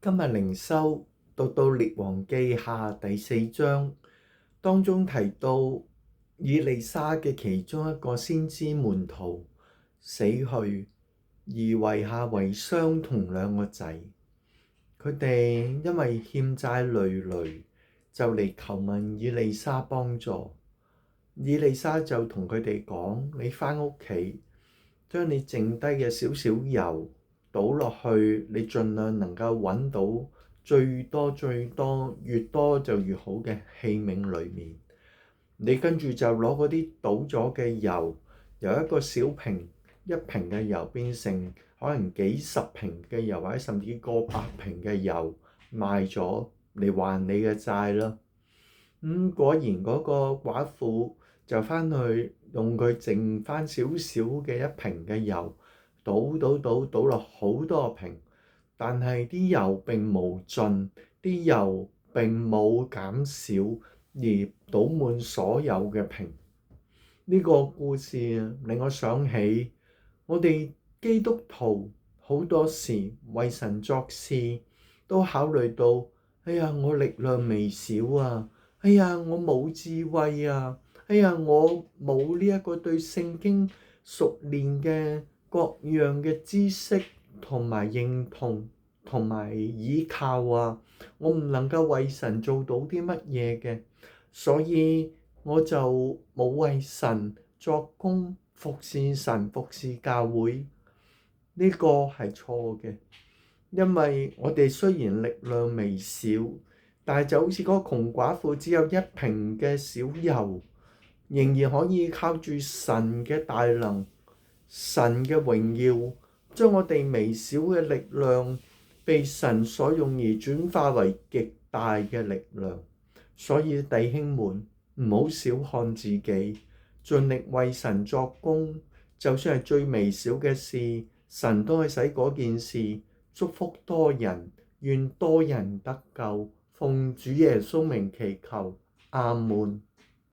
今日靈修讀到列王記下第4章，當中提到以利沙嘅其中一個先知門徒死去，而遺下遺孀同2個仔。佢哋因為欠債累累，就嚟求問以利沙幫助。以利沙就同佢哋講：你返屋企，將你剩低嘅少少油倒落去，你盡量能夠揾到最多越多就越好嘅器皿裏面。你跟住就攞嗰啲倒咗嘅油，由一個小瓶1瓶嘅油變成可能幾十瓶嘅油，或者甚至過百瓶嘅油賣咗嚟還你嘅債啦。果然嗰個寡婦就返去用佢剩返少少嘅1瓶嘅油倒落好多瓶，但係啲油並無盡，啲油並冇減少，而倒滿所有嘅瓶。呢個故事令我想起，我哋基督徒好多時為神作事都考慮到，我力量微小啊，我冇智慧啊，我冇呢一個對聖經熟練嘅各樣嘅知識同埋認同同埋依靠啊，我唔能夠為神做到啲乜嘢嘅，所以我就冇為神作工，服侍神，服侍教會。呢個係錯嘅，因為我哋雖然力量微小，但係就好似嗰個窮寡婦只有1瓶嘅小油，仍然可以靠住神嘅大能、神嘅榮耀，將我哋微小嘅力量被神所用而轉化為極大嘅力量。所以弟兄們，唔好小看自己，盡力為神作工，就算係最微小嘅事，神都係使嗰件事祝福多人，願多人得救。奉主耶穌名祈求，阿門。